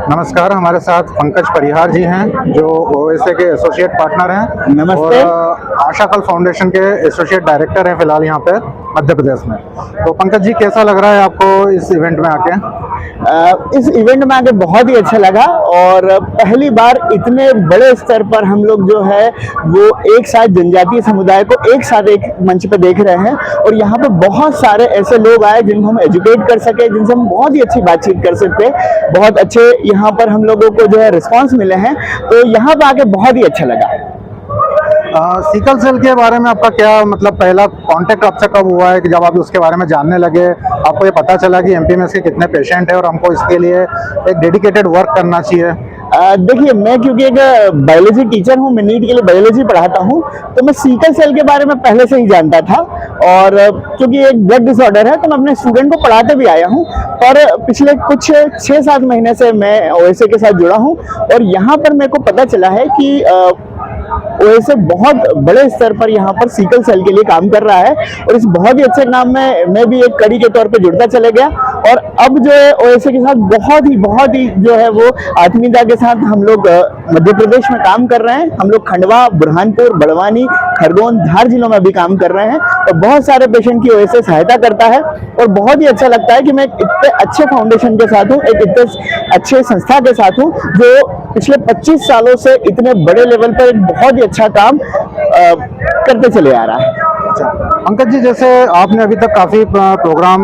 नमस्कार, हमारे साथ पंकज परिहार जी हैं जो ओएसए के एसोसिएट पार्टनर हैं। नमस्ते। और आशा कल फाउंडेशन के एसोसिएट डायरेक्टर हैं फिलहाल यहाँ पे मध्य प्रदेश में। तो पंकज जी, कैसा लग रहा है आपको इस इवेंट में आके? इस इवेंट में आके बहुत ही अच्छा लगा और पहली बार इतने बड़े स्तर पर हम लोग जो है वो एक साथ जनजातीय समुदाय को एक साथ एक मंच पे देख रहे हैं। और यहाँ पे बहुत सारे ऐसे लोग आए जिनको हम एजुकेट कर सके, जिनसे हम बहुत ही अच्छी बातचीत कर सकते। बहुत अच्छे यहाँ पर हम लोगों को जो है रिस्पॉन्स मिले हैं, तो यहाँ पे आके बहुत ही अच्छा लगा। सिकल सेल के बारे में आपका क्या मतलब पहला कांटेक्ट आपसे कब हुआ है कि जब आप उसके बारे में जानने लगे, आपको ये पता चला कि एमपी में इसके कितने पेशेंट हैं और हमको इसके लिए एक डेडिकेटेड वर्क करना चाहिए? देखिए, मैं क्योंकि एक बायोलॉजी टीचर हूँ, मैं नीट के लिए बायोलॉजी पढ़ाता हूँ, तो मैं सिकल सेल के बारे में पहले से ही जानता था। और क्योंकि एक ब्लड डिसऑर्डर है, तो मैं अपने स्टूडेंट को पढ़ाते भी आया हूँ। और पिछले कुछ 6-7 महीने से मैं ओएसए के साथ जुड़ा हूँ और यहाँ पर मेरे को पता चला है कि ओएसए बहुत बड़े स्तर पर यहाँ पर सिकल सेल के लिए काम कर रहा है। और इस बहुत ही अच्छे काम में मैं भी एक कड़ी के तौर पे जुड़ता चले गया। और अब जो है ओएसए के साथ बहुत ही जो है वो आत्मीयता के साथ हम लोग मध्य प्रदेश में काम कर रहे हैं। हम लोग खंडवा, बुरहानपुर, बड़वानी, खरगोन, धार जिलों में भी काम कर रहे हैं और बहुत सारे पेशेंट की ओएसए सहायता करता है। और बहुत ही अच्छा लगता है कि मैं इतने अच्छे फाउंडेशन के साथ हूँ, एक इतने अच्छे संस्था के साथ हूँ जो पिछले 25 सालों से इतने बड़े लेवल पर एक बहुत ही अच्छा काम करते चले आ रहा है। पंकज जी, जैसे आपने अभी तक काफ़ी प्रोग्राम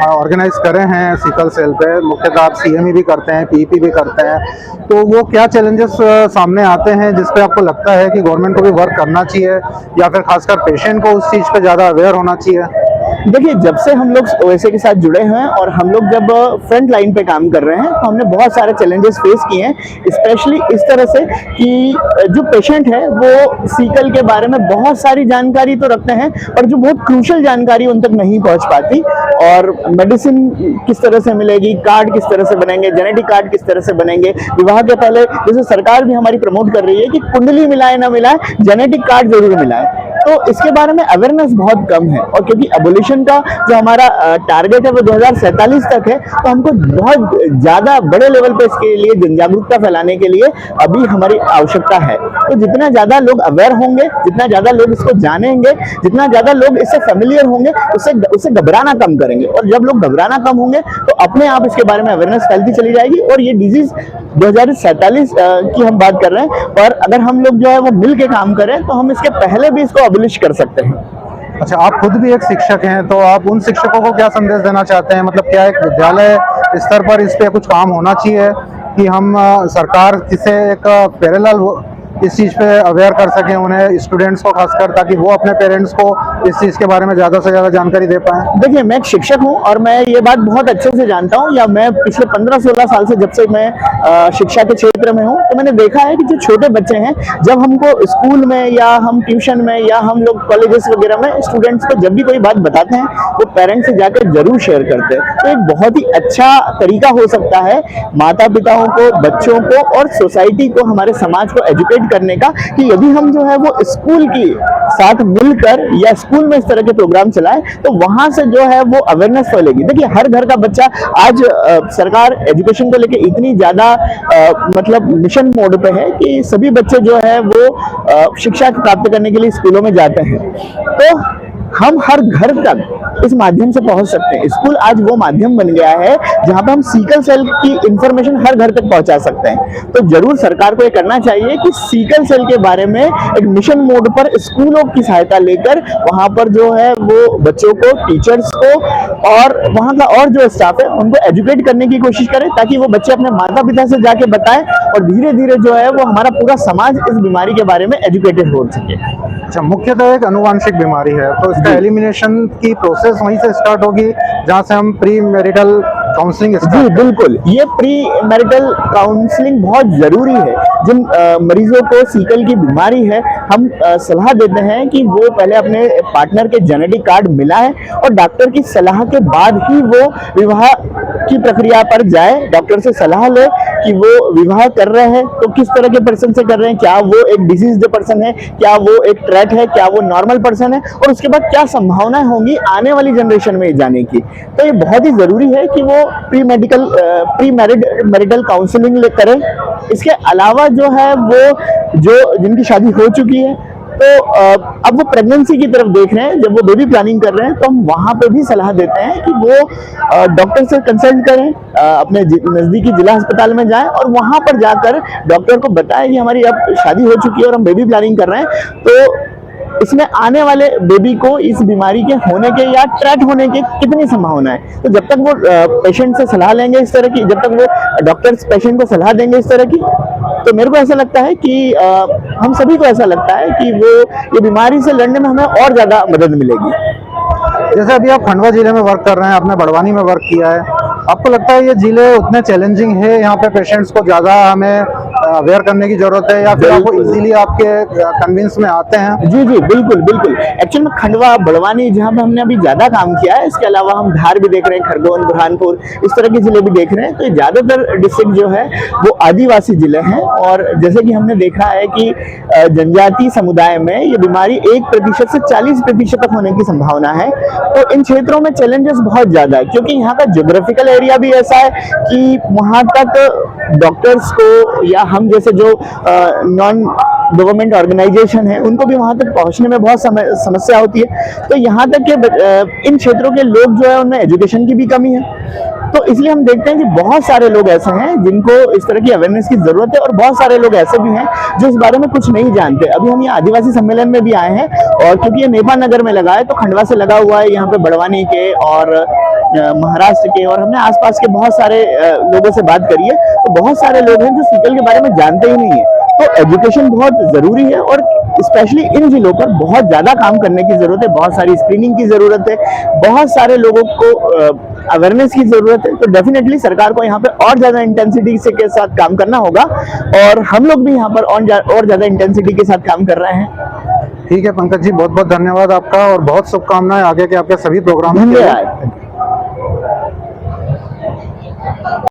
ऑर्गेनाइज करे हैं सिकल सेल पे, मुख्यतः आप सीएमई भी करते हैं, पीईपी भी करते हैं, तो वो क्या चैलेंजेस सामने आते हैं जिस पे आपको लगता है कि गवर्नमेंट को भी वर्क करना चाहिए या फिर खासकर पेशेंट को उस चीज़ पे ज़्यादा अवेयर होना चाहिए? देखिए, जब से हम लोग ओएसए के साथ जुड़े हैं और हम लोग जब फ्रंट लाइन पे काम कर रहे हैं, तो हमने बहुत सारे चैलेंजेस फेस किए हैं। स्पेशली इस तरह से कि जो पेशेंट है वो सिकल के बारे में बहुत सारी जानकारी तो रखते हैं, पर जो बहुत क्रूशियल जानकारी उन तक नहीं पहुंच पाती। और मेडिसिन किस तरह से मिलेगी, कार्ड किस तरह से बनेंगे, जेनेटिक कार्ड किस तरह से बनेंगे, विवाह के पहले जैसे सरकार भी हमारी प्रमोट कर रही है कि कुंडली मिलाए ना मिलाए, जेनेटिक कार्ड जरूर मिलाए, तो इसके बारे में अवेयरनेस बहुत कम है। और क्योंकि एबोलिशन का जो हमारा टारगेट है वो 2047 तक है, तो हमको बहुत ज्यादा बड़े लेवल पे इसके लिए जन जागरूकता फैलाने के लिए अभी हमारी आवश्यकता है। तो जितना ज्यादा लोग अवेयर होंगे, जितना ज्यादा लोग इसको जानेंगे, जितना ज्यादा लोग इससे फेमिलियर होंगे, उससे घबराना कम करेंगे। और जब लोग घबराना कम होंगे तो अपने आप इसके बारे में अवेयरनेस फैलती चली जाएगी। और ये डिजीज 2047 की हम बात कर रहे हैं, पर अगर हम लोग जो है वो मिल के काम करें तो हम इसके पहले भी इसको अबलिश कर सकते हैं। अच्छा, आप खुद भी एक शिक्षक हैं, तो आप उन शिक्षकों को क्या संदेश देना चाहते हैं? मतलब क्या एक विद्यालय स्तर पर इस पे कुछ काम होना चाहिए कि हम सरकार से एक पैरेलल इस चीज़ पे अवेयर कर सकें उन्हें, स्टूडेंट्स को खासकर, ताकि वो अपने पेरेंट्स को इस चीज़ के बारे में ज़्यादा से ज़्यादा जानकारी दे पाएं? देखिए, मैं एक शिक्षक हूं और मैं ये बात बहुत अच्छे से जानता हूं, या मैं पिछले 15-16 साल से जब से मैं शिक्षा के क्षेत्र में हूं, तो मैंने देखा है कि जो छोटे बच्चे हैं, जब हमको स्कूल में या हम ट्यूशन में या हम लोग कॉलेजेस वगैरह में स्टूडेंट्स को जब भी कोई बात बताते हैं, वो पेरेंट्स से जाकर जरूर शेयर करते हैं। तो एक बहुत ही अच्छा तरीका हो सकता है माता पिताओं को, बच्चों को और सोसाइटी को, हमारे समाज को एजुकेट करने का, कि यदि हम जो है वो स्कूल की साथ मिलकर या स्कूल में इस तरह के प्रोग्राम चलाएं, तो वहां से जो है वो अवेयरनेस फैलेगी। देखिए, हर घर का बच्चा आज सरकार एजुकेशन को लेके इतनी ज्यादा मतलब मिशन मोड पे है कि सभी बच्चे जो है वो शिक्षा प्राप्त करने के लिए स्कूलों में जाते हैं। तो हम हर घर तक इस माध्यम से पहुंच सकते हैं। स्कूल आज वो माध्यम बन गया है जहां पे हम सिकल सेल की इंफॉर्मेशन हर घर तक पहुंचा सकते हैं। तो जरूर सरकार को ये करना चाहिए कि सिकल सेल के बारे में एक मिशन मोड पर स्कूलों की सहायता लेकर वहां पर जो है वो बच्चों को, टीचर्स को और वहां का और जो स्टाफ है उनको एजुकेट करने की कोशिश करें, ताकि वो बच्चे अपने माता पिता से जाके बताएं और धीरे धीरे जो है वो हमारा पूरा समाज इस बीमारी के बारे में एजुकेटेड हो सके। अच्छा, मुख्यतः एक अनुवांशिक बीमारी है, तो इसका एलिमिनेशन की प्रोसेस वहीं से स्टार्ट होगी जहां से हम प्री मैरिटल काउंसलिंग? जी बिल्कुल, ये प्री मैरिटल काउंसलिंग बहुत जरूरी है। जिन मरीजों को सिकल की बीमारी है हम सलाह देते हैं कि वो पहले अपने पार्टनर के जेनेटिक कार्ड मिला है और डॉक्टर की सलाह के बाद ही वो विवाह की प्रक्रिया पर जाए, डॉक्टर से सलाह ले कि वो विवाह कर रहे हैं तो किस तरह के पर्सन से कर रहे हैं, क्या वो एक डिजीज्ड पर्सन है, क्या वो एक ट्रैट है, क्या वो नॉर्मल पर्सन है, और उसके बाद क्या संभावनाएं होंगी आने वाली जनरेशन में जाने की। तो ये बहुत ही जरूरी है कि वो प्री मैरिटल काउंसलिंग करें। इसके अलावा जो है वो जिनकी शादी हो चुकी है तो अब वो प्रेगनेंसी की तरफ देख रहे हैं, जब वो बेबी प्लानिंग कर रहे हैं तो हम वहां पे भी सलाह देते हैं कि वो डॉक्टर से कंसल्ट करें, अपने नजदीकी जिला अस्पताल में जाएं और वहां पर जाकर डॉक्टर को बताएं कि हमारी अब शादी हो चुकी है और हम बेबी प्लानिंग कर रहे हैं, तो इसमें आने वाले बेबी को इस बीमारी के होने के या ट्रैट होने की कितनी संभावना है। तो जब तक वो पेशेंट से सलाह लेंगे इस तरह की, जब तक वो डॉक्टर्स पेशेंट को सलाह देंगे इस तरह की, तो मेरे को ऐसा लगता है कि हम सभी को ऐसा लगता है कि ये बीमारी से लड़ने में हमें और ज्यादा मदद मिलेगी। जैसे अभी आप खंडवा जिले में वर्क कर रहे हैं, आपने बड़वानी में वर्क किया है, आपको लगता है ये जिले उतने चैलेंजिंग है, यहाँ पे पेशेंट्स को ज्यादा हमें अवेयर करने की जरूरत है, या फिर आपको इजीली आपके कन्विंस में आते हैं? जी जी बिल्कुल बिल्कुल। एक्चुअल में खंडवा बड़वानी जहाँ पे हमने अभी ज्यादा काम किया है, इसके अलावा हम धार भी देख रहे हैं, खरगोन, बुरहानपुर, इस तरह के जिले भी देख रहे हैं। तो ज्यादातर डिस्ट्रिक्ट जो है वो आदिवासी जिले हैं, और जैसे कि हमने देखा है कि जनजातीय समुदाय में ये बीमारी 1% से 40% तक होने की संभावना है। तो इन क्षेत्रों में चैलेंजेस बहुत ज्यादा है, क्योंकि यहाँ का ज्योग्राफिकल एरिया भी ऐसा है कि वहां तक डॉक्टर्स को या हम जैसे जो नॉन गवर्नमेंट ऑर्गेनाइजेशन है उनको भी वहां तक पहुंचने में बहुत समस्या होती है। तो यहाँ तक के इन क्षेत्रों के लोग जो है उनमें एजुकेशन की भी कमी है। तो इसलिए हम देखते हैं कि बहुत सारे लोग ऐसे हैं जिनको इस तरह की अवेयरनेस की जरूरत है, और बहुत सारे लोग ऐसे भी हैं जो इस बारे में कुछ नहीं जानते। अभी हम यहाँ आदिवासी सम्मेलन में भी आए हैं, और क्योंकि ये नेपाल नगर में लगा है तो खंडवा से लगा हुआ है, यहाँ पे बड़वानी के और महाराष्ट्र के, और हमने आसपास के बहुत सारे लोगों से बात करी है, तो बहुत सारे लोग हैं जो सीकल के बारे में जानते ही नहीं है। तो एजुकेशन बहुत जरूरी है, और स्पेशली इन जिलों पर बहुत ज्यादा काम करने की जरूरत है, बहुत सारी स्क्रीनिंग की जरूरत है, बहुत सारे लोगों को अवेयरनेस की जरूरत है। तो डेफिनेटली सरकार को यहाँ पे और ज्यादा इंटेंसिटी से के साथ काम करना होगा, और हम लोग भी यहाँ पर और ज्यादा इंटेंसिटी के साथ काम कर रहे हैं। ठीक है पंकज जी, बहुत बहुत धन्यवाद आपका, और बहुत शुभकामनाएं आगे के आपके सभी प्रोग्राम। धन्यवाद।